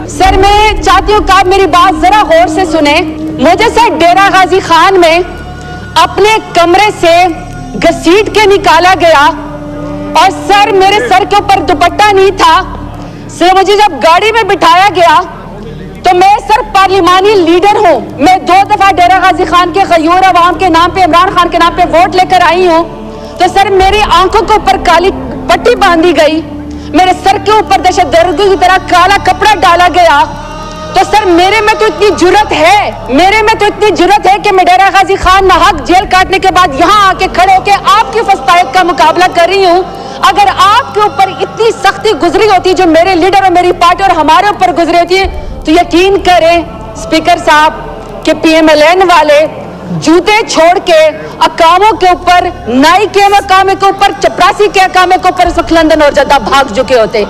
Sir मैं चाहती हूँ कि आप मेरी बात जरा गौर से सुने। मुझे सर डेरा गाजी खान में अपने कमरे से घसीट के निकाला गया और सर मेरे सर के ऊपर दुपट्टा नहीं था। सर मुझे जब गाड़ी में बिठाया गया तो मैं सर पार्लिमानी लीडर हूँ। मैं 2 दफा डेरा गाजी खान के गयूर अवाम के नाम पे, इमरान खान के नाम पे वोट लेकर आई हूँ। तो सर मेरी आंखों के ऊपर काली पट्टी बांधी गई, मेरे सर के ऊपर दहशतगर्दी की तरह काला कपड़ा डाला गया। तो सर मेरे में तो इतनी जुर्रत है कि मैं डेरा गाजी खान नाहक जेल काटने के बाद यहाँ आके खड़े होके आपकी फस्तायत का मुकाबला कर रही हूँ। अगर आपके ऊपर इतनी सख्ती गुजरी होती जो मेरे लीडर और मेरी पार्टी और हमारे ऊपर गुजरी होती तो यकीन करें स्पीकर साहब कि PMLN वाले जूते छोड़ के अकामों के ऊपर, नाई के अकामे के ऊपर, चपरासी के अकामे के ऊपर इस वक्त लंदन और जद्दा भाग चुके होते।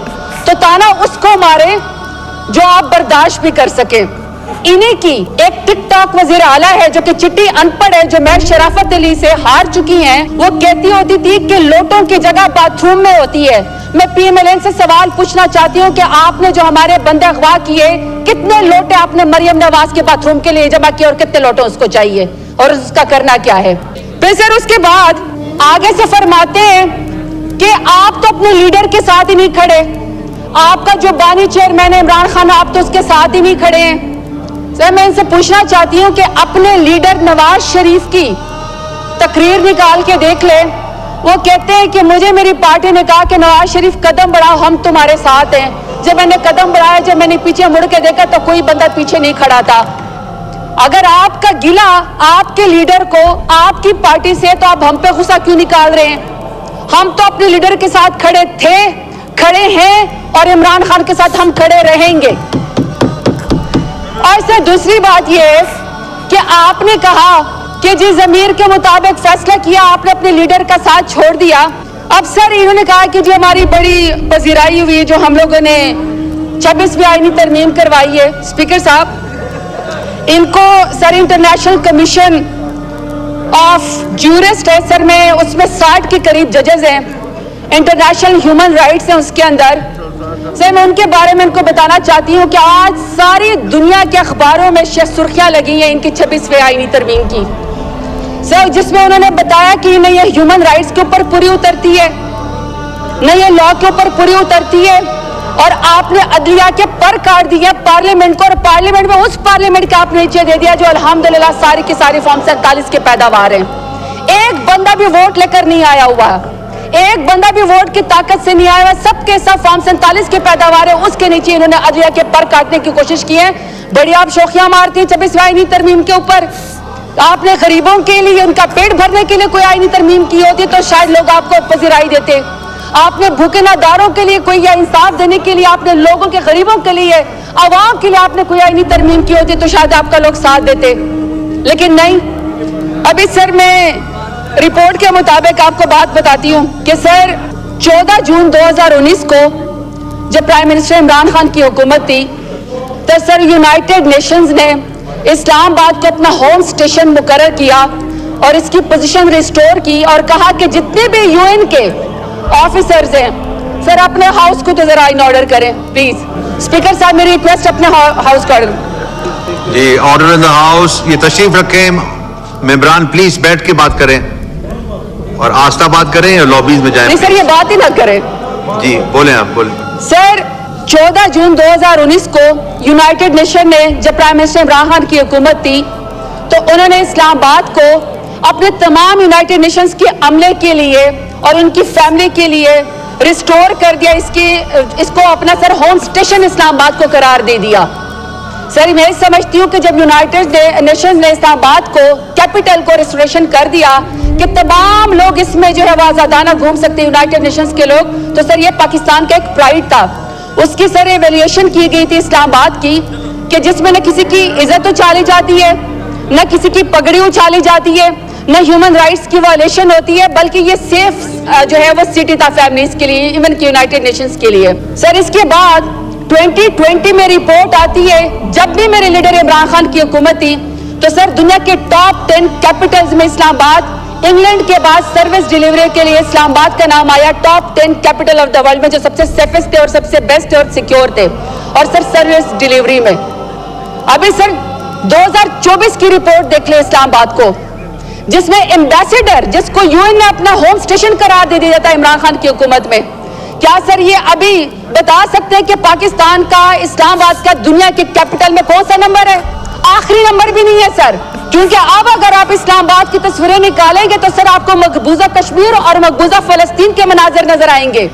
तो ताना उसको मारे जो आप बर्दाश्त भी कर सके। इन्हीं की एक टिकटॉक वजीर आला है जो कि चिट्टी अनपढ़ है, जो मैं शराफत अली से हार चुकी हैं। वो कहती होती थी कि लोटों की जगह बाथरूम में होती है। मैं PMLN से सवाल पूछना चाहती हूँ कि आपने जो हमारे बंदे अगवा किए, कितने लोटे आपने मरियम नवाज के बाथरूम के लिए जमा किए और कितने लोटे उसको चाहिए और उसका करना क्या है? फिर सर उसके बाद आगे से फरमाते हैं कि आप तो अपने लीडर के साथ ही नहीं खड़े, आपका जो बानी चेयरमैन है इमरान खान, आप तो उसके साथ ही नहीं खड़े हैं। सर मैं इनसे पूछना चाहती हूँ कि अपने लीडर नवाज शरीफ की तकरीर निकाल के देख ले। वो कहते हैं कि मुझे मेरी पार्टी ने कहा कि नवाज शरीफ कदम बढ़ाओ, हम तुम्हारे साथ हैं। जब मैंने कदम बढ़ाया, जब मैंने पीछे मुड़ के देखा तो कोई बंदा पीछे नहीं खड़ा था। अगर आपका गिला आपके लीडर को, आपकी पार्टी से, तो आप हम पे गुस्सा क्यों निकाल रहे हैं? हम तो अपने लीडर के साथ खड़े थे, खड़े हैं और इमरान खान के साथ हम खड़े रहेंगे। और सर दूसरी बात ये है कि आपने कहा कि जिस ज़मीर के मुताबिक फैसला किया, आपने अपने लीडर का साथ छोड़ दिया। अब सर इन्होंने कहा कि जो हमारी बड़ी पजीराई हुई, जो हम लोगों ने 26वीं आईनी तरमीम करवाई है, स्पीकर साहब इनको sir international commission of jurist है सर, में उसमें 60 के करीब जजेस हैं, इंटरनेशनल ह्यूमन राइट्स हैं उसके अंदर। सर मैं उनके बारे में इनको बताना चाहती हूँ कि आज सारी दुनिया के अखबारों में सुर्खियां लगी हैं इनकी 26वीं आईनी तरमीम की सर, जिसमें उन्होंने बताया कि न ये ह्यूमन राइट्स के ऊपर पूरी उतरती है, न ये लॉ के ऊपर पूरी उतरती है। और आपने अदलिया के पर काट दिया पार्लियामेंट को, और पार्लियामेंट में उस पार्लियामेंट का आपने नीचे दे दिया जो अल्हम्दुलिल्लाह सारी की सारी फॉर्म 47 के पैदावार हैं। एक बंदा भी वोट लेकर नहीं आया हुआ, एक बंदा भी वोट की ताकत से नहीं आया हुआ, सबके सब फॉर्म 47 के पैदावार है। उसके नीचे इन्होंने अदलिया के पर काटने की कोशिश की है। बड़ी आप शोखियां मारती हैं 26वीं आईनी तरमीम के ऊपर। आपने गरीबों के लिए, उनका पेट भरने के लिए कोई आईनी तरमीम की होती तो शायद लोग आपको पजीराई देते। आपने भूखे नादारों के लिए कोई, या इंसाफ देने के लिए आपने लोगों के, गरीबों के लिए, आवाम के लिए आपने कोई आईनी तरमीम की होती तो शायद आपका लोग साथ देते, लेकिन नहीं। अभी सर मैं रिपोर्ट के मुताबिक आपको बात बताती हूँ कि सर 14 जून 2019 को जब प्राइम मिनिस्टर इमरान खान की हुकूमत थी तो सर यूनाइटेड नेशंस ने इस्लामाबाद को अपना होम स्टेशन मुकर्रर किया और इसकी पोजीशन रिस्टोर की और कहा कि जितने भी UN के ऑफिसर्स हैं सर अपने हाउस को तो जरा इन ऑर्डर करें प्लीज। स्पीकर साहब मेरी रिक्वेस्ट अपने हाउस का ऑर्डर। जी ऑर्डर इन द हाउस। ये तशरीफ रखें मेंबरान, प्लीज बैठ के बात करें और आस्था बात करें या लॉबीज में जाएं। नहीं सर ये बात ही ना करें। जी बोलें, आप बोलें। सर 14 जून 2019 को यूनाइटेड नेशन ने जब प्राइम मिनिस्टर इमरान खान की हुकूमत थी तो उन्होंने इस्लामाबाद को अपने तमाम यूनाइटेड नेशंस के अमले के लिए और उनकी फैमिली के लिए रिस्टोर कर दिया। इसको अपना सर होम स्टेशन इस्लामाबाद को करार दे दिया। सर मैं समझती हूँ कि जब यूनाइटेड नेशंस ने इस्लामाबाद को, कैपिटल को रिस्टोरेशन कर दिया कि तमाम लोग इसमें जो है वो आजादाना घूम सकते हैं यूनाइटेड नेशंस के लोग, तो सर ये पाकिस्तान का एक प्राइड था। उसकी सर एवेल्यूएशन की गई थी इस्लामाबाद की कि जिसमें न किसी की इज्जत उछाली जाती है, न किसी की पगड़ी उछाली जाती है, न ह्यूमन राइट्स की वायलेशन होती है, बल्कि ये सेफ जो है वो सिटी था फैमिलीज के लिए, इवन कि यूनाइटेड नेशंस के लिए। सर इसके बाद 2020 में रिपोर्ट आती है, जब भी मेरे लीडर इमरान खान की हुकूमत थी तो सर दुनिया के टॉप 10 कैपिटल्स में इस्लामाबाद, इंग्लैंड के बाद सर्विस डिलीवरी के लिए इस्लामाबाद का नाम आया top 10 capital of the world में, जो सबसे सेफेस्ट थे और सबसे बेस्ट और सिक्योर थे। और सर सर्विस डिलीवरी में। अभी सर 2024 की रिपोर्ट देख ले इस्लामाबाद को, जिसमें एम्बेसडर जिसको यूएन ने अपना होम स्टेशन करार दे दिया था इमरान खान की हुकूमत में, क्या सर ये अभी बता सकते हैं कि पाकिस्तान का इस्लामाबाद का दुनिया के कैपिटल में कौन सा नंबर है? आखिरी नंबर भी नहीं है सर, क्योंकि अब अगर आप इस्लामाबाद की तस्वीरें निकालेंगे तो सर आपको मकबूजा कश्मीर और मकबूजा फलस्तीन के मनाजिर नजर आएंगे।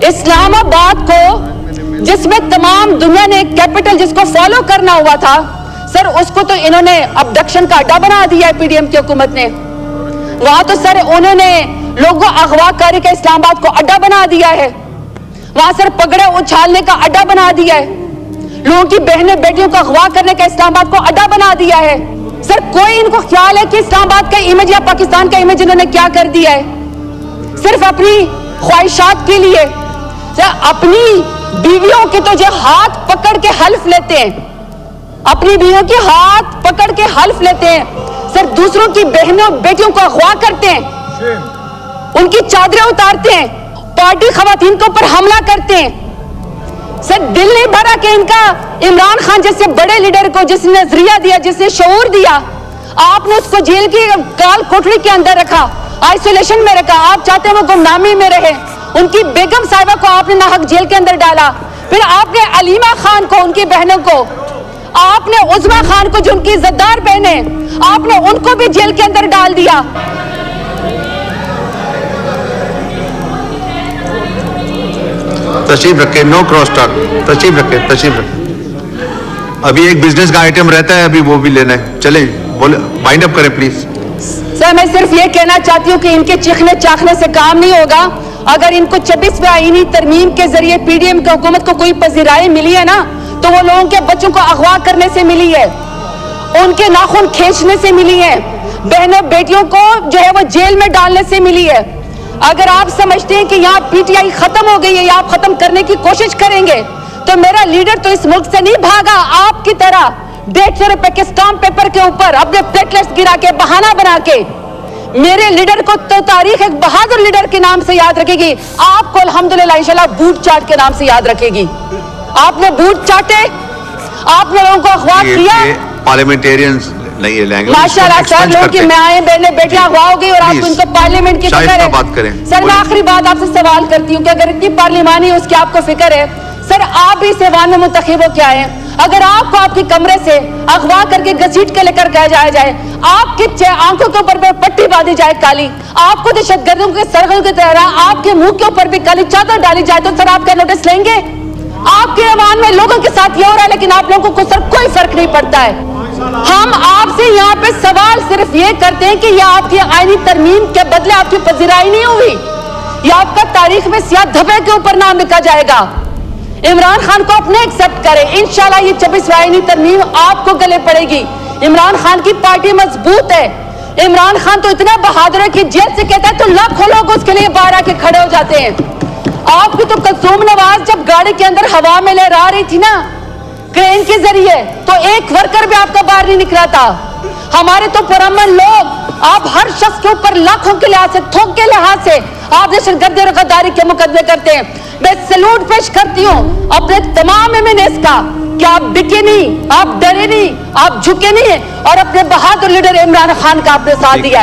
इस्लामाबाद को जिसमें तमाम दुनिया ने कैपिटल जिसको फॉलो करना हुआ था सर, उसको तो इन्होंने अबडक्शन का अड्डा बना दिया है पीडीएम की हुकूमत ने। वहां तो सर उन्होंने लोगों अगवाकारी का इस्लामाबाद को अड्डा बना दिया है, वहां सर पगड़े उछालने का अड्डा बना दिया है, लोगों की बहनें बेटियों को अगवा करने का इस्लामाबाद को अड्डा बना दिया है। सर कोई इनको ख्याल है कि इस्लामाबाद का इमेज या पाकिस्तान का इमेज इन्होंने क्या कर दिया है? सिर्फ अपनी ख्वाहिशात के लिए सर अपनी बीवियों के तो जो हाथ पकड़ के हल्फ लेते हैं, अपनी बीवियों के हाथ पकड़ के हल्फ लेते हैं सर, दूसरों की बहनों बेटियों को अगवा करते हैं, उनकी चादरें उतारते हैं, पार्टी खवातीन के ऊपर हमला करते हैं। सर दिल नहीं भरा कि इनका इमरान खान जैसे बड़े लीडर को जिसने नजरिया दिया, जिसने शऊर दिया, आपने उसको जेल की काल कोठरी के अंदर रखा, आइसोलेशन में रखा। आप चाहते हैं वो गुमनामी में रहे। उनकी बेगम साहिबा को आपने नाहक जेल के अंदर डाला, फिर आपने अलीमा खान को, उनकी बहनों को, आपने उज़मा खान को जो उनकी इज्जतदार बहने, आपने उनको भी जेल के अंदर डाल दिया। तशरीफ रखे, नो क्रॉस टॉक, तशरीफ रखे। अभी एक बिजनेस का आइटम रहता है, अभी वो भी लेना है। चलें, बोले वाइंड अप करें प्लीज। सर मैं सिर्फ ये कहना चाहती हूँ कि इनके चीखने चाखने से काम नहीं होगा। अगर इनको 26वें आईनी तरमीम के जरिए पीडीएम की हुकूमत को कोई पजीराई मिली है ना, तो वो लोगों के बच्चों को अगवा करने से मिली है, उनके नाखून खींचने से मिली है, बहनों बेटियों को जो है वो जेल में डालने से मिली है। अगर आप समझते हैं कि यहाँ पीटीआई खत्म हो गई है या आप खत्म करने की कोशिश करेंगे, तो मेरा लीडर तो इस मुल्क से नहीं भागा आपकी तरह 150 रुपए के स्टाम्प पेपर के ऊपर अपने प्लेटलेट्स गिरा के बहाना बना के। मेरे लीडर को तो तारीख एक बहादुर लीडर के नाम से याद रखेगी, आपको अल्हम्दुलिल्लाह इंशाल्लाह बूट चाट के नाम से याद रखेगी। आपने बूट चाटे, आपने लोगों को अगवा किया। पार्लियामेंटेरियंस नहीं है लैंग्वेज माशाल्लाह सर, लोगों की माएं बहनें बेटियां अगवा हो गई और आप उनको पार्लियामेंट की फिक्र है। बात करें सर मैं आखिरी बात आपसे सवाल करती हूँ कि अगर इतनी पार्लिमानी है उसकी आपको फिक्र है, सर आप भी इस ऐवान में मुंतखब हो क्या है? अगर आपको आपके कमरे से अगवा करके घसीट के लेकर गया जाए, आपकी आंखों के ऊपर पट्टी बांधी जाए काली, आपको दहशतगर्दों के सरगों की तरह आपके मुंह के ऊपर भी काली चादर डाली जाए, तो सर आप क्या नोटिस लेंगे? आपके ऐवान में लोगों के साथ ये हो रहा है, लेकिन आप लोगों को सर कोई फर्क नहीं पड़ता है। हम आपसे यहाँ पे सवाल सिर्फ ये करते हैं कि ये आपकी आईनी तरमीम के बदले आपकी पजीराई नहीं हुई, ये आपका तारीख में सियाह धब्बे के ऊपर नाम लिखा जाएगा। इमरान खान को अपने एक्सेप्ट करें, इंशाल्लाह ये 26वीं आईनी तरमीम आपको गले पड़ेगी। इमरान खान की पार्टी मजबूत है, इमरान खान तो इतना बहादुर है कि जेल से कहता है तो लाखों लोग उसके लिए बाहर आके खड़े हो जाते हैं। आपकी तो कलसूम नवाज जब गाड़ी के अंदर हवा में लहरा रही थी ना क्रेन के जरिए, तो एक वर्कर भी आपका बाहर नहीं निकला था। हमारे तो पुरअमन लोग, आप हर शख्स के ऊपर लाखों के लिहाज से, थोक के लिहाज से आप दहशतगर्दी और गद्दारी के मुकदमे करते हैं। मैं सैल्यूट पेश करती हूँ अपने तमाम एमएनएस का कि आप बिके नहीं, आप डरे नहीं, आप झुके नहीं और अपने बहादुर लीडर इमरान खान का आपने साथ दिया।